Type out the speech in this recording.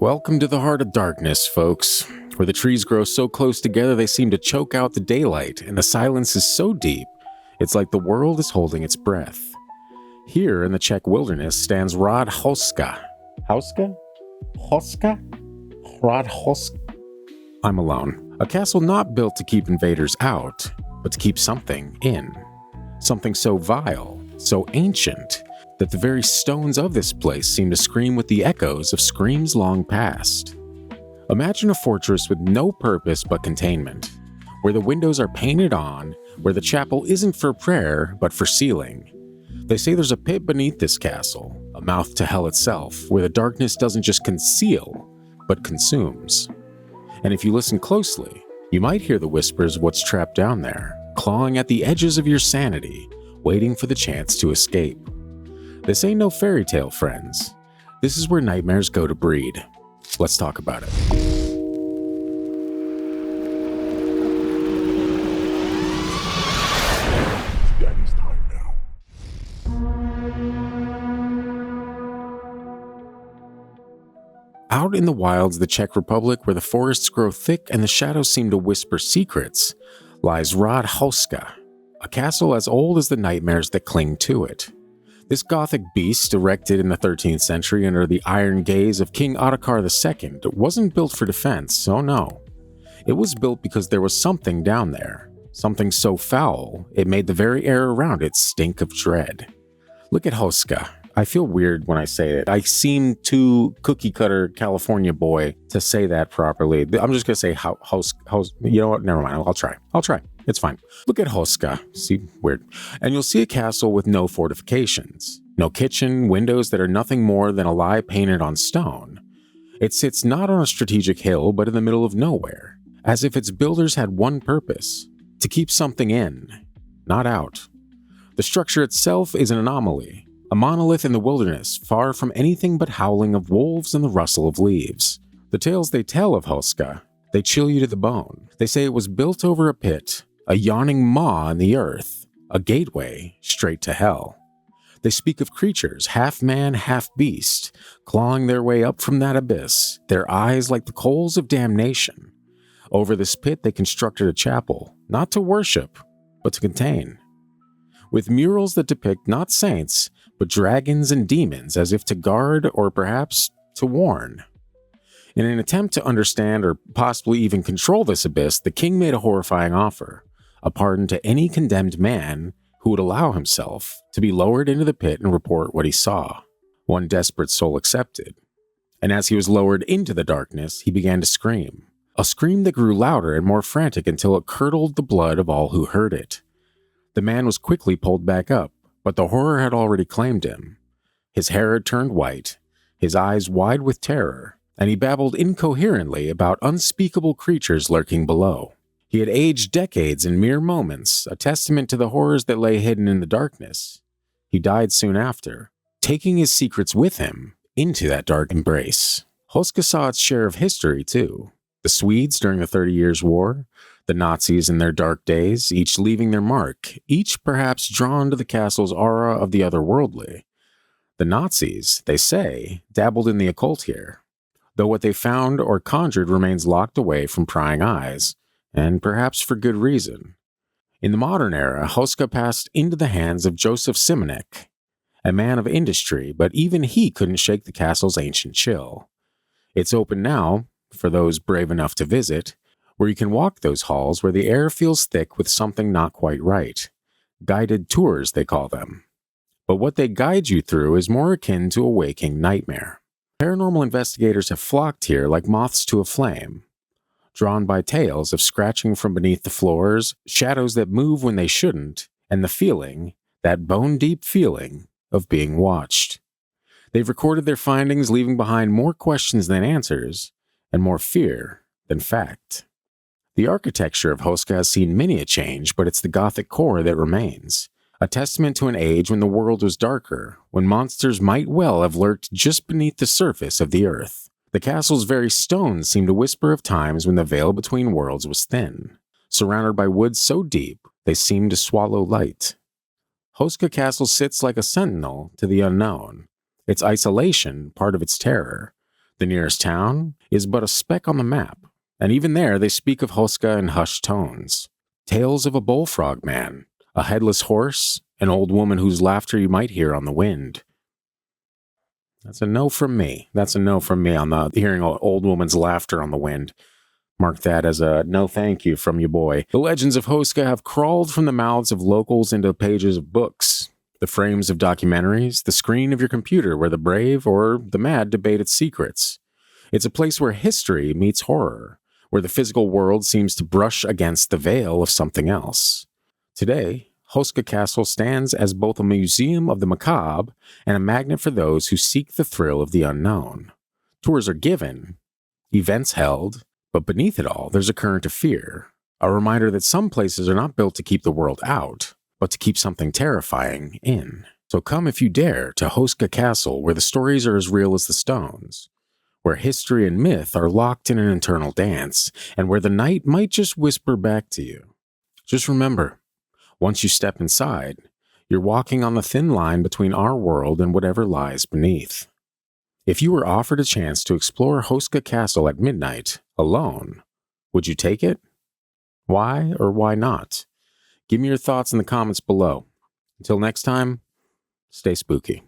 Welcome to the heart of darkness, folks, where the trees grow so close together they seem to choke out the daylight, and the silence is so deep, it's like the world is holding its breath. Here in the Czech wilderness stands Hrad Houska. Houska? Houska? Hrad Houska? I'm alone. A castle not built to keep invaders out, but to keep something in. Something so vile, so ancient, that the very stones of this place seem to scream with the echoes of screams long past. Imagine a fortress with no purpose but containment, where the windows are painted on, where the chapel isn't for prayer but for sealing. They say there's a pit beneath this castle, a mouth to hell itself, where the darkness doesn't just conceal, but consumes. And if you listen closely, you might hear the whispers of what's trapped down there, clawing at the edges of your sanity, waiting for the chance to escape. This ain't no fairy tale, friends. This is where nightmares go to breed. Let's talk about it. Daddy's time now. Out in the wilds of the Czech Republic, where the forests grow thick and the shadows seem to whisper secrets, lies Hrad Houska, a castle as old as the nightmares that cling to it. This Gothic beast, erected in the 13th century under the iron gaze of King Ottokar II, wasn't built for defense, oh no. It was built because there was something down there, something so foul, it made the very air around it stink of dread. Look at Houska. I feel weird when I say it. I seem too cookie-cutter California boy to say that properly. I'm just going to say Houska. You know what? Never mind. I'll try. It's fine. Look at Houska. See? Weird. And you'll see a castle with no fortifications. No kitchen, windows that are nothing more than a lie painted on stone. It sits not on a strategic hill, but in the middle of nowhere. As if its builders had one purpose. To keep something in, not out. The structure itself is an anomaly. A monolith in the wilderness, far from anything but howling of wolves and the rustle of leaves. The tales they tell of Houska, they chill you to the bone. They say it was built over a pit, a yawning maw in the earth, a gateway straight to hell. They speak of creatures, half man, half beast, clawing their way up from that abyss, their eyes like the coals of damnation. Over this pit they constructed a chapel, not to worship, but to contain. With murals that depict not saints, but dragons and demons, as if to guard or perhaps to warn. In an attempt to understand or possibly even control this abyss, the king made a horrifying offer, a pardon to any condemned man who would allow himself to be lowered into the pit and report what he saw. One desperate soul accepted, and as he was lowered into the darkness, he began to scream, a scream that grew louder and more frantic until it curdled the blood of all who heard it. The man was quickly pulled back up, but the horror had already claimed him. His hair had turned white, his eyes wide with terror, and he babbled incoherently about unspeakable creatures lurking below. He had aged decades in mere moments, a testament to the horrors that lay hidden in the darkness. He died soon after, taking his secrets with him into that dark embrace. Houska saw its share of history, too. The Swedes during the 30 Years' War, the Nazis in their dark days, each leaving their mark, each perhaps drawn to the castle's aura of the otherworldly. The Nazis, they say, dabbled in the occult here, though what they found or conjured remains locked away from prying eyes, and perhaps for good reason. In the modern era, Houska passed into the hands of Joseph Simonek, a man of industry, but even he couldn't shake the castle's ancient chill. It's open now, for those brave enough to visit, where you can walk those halls where the air feels thick with something not quite right. Guided tours, they call them. But what they guide you through is more akin to a waking nightmare. Paranormal investigators have flocked here like moths to a flame, drawn by tales of scratching from beneath the floors, shadows that move when they shouldn't, and the feeling, that bone-deep feeling, of being watched. They've recorded their findings, leaving behind more questions than answers, and more fear than fact. The architecture of Houska has seen many a change, but it's the Gothic core that remains, a testament to an age when the world was darker, when monsters might well have lurked just beneath the surface of the earth. The castle's very stones seem to whisper of times when the veil between worlds was thin, surrounded by woods so deep they seemed to swallow light. Houska Castle sits like a sentinel to the unknown, its isolation part of its terror. The nearest town is but a speck on the map, and even there they speak of Houska in hushed tones. Tales of a bullfrog man, a headless horse, an old woman whose laughter you might hear on the wind. That's a no from me. That's a no from me on the hearing an old woman's laughter on the wind. Mark that as a no thank you from your boy. The legends of Houska have crawled from the mouths of locals into pages of books, the frames of documentaries, the screen of your computer where the brave or the mad debate its secrets. It's a place where history meets horror, where the physical world seems to brush against the veil of something else. Today, Houska Castle stands as both a museum of the macabre and a magnet for those who seek the thrill of the unknown. Tours are given, events held, but beneath it all, there's a current of fear, a reminder that some places are not built to keep the world out, but to keep something terrifying in. So come if you dare to Houska Castle, where the stories are as real as the stones, where history and myth are locked in an eternal dance, and where the night might just whisper back to you. Just remember, once you step inside, you're walking on the thin line between our world and whatever lies beneath. If you were offered a chance to explore Houska Castle at midnight, alone, would you take it? Why or why not? Give me your thoughts in the comments below. Until next time, stay spooky.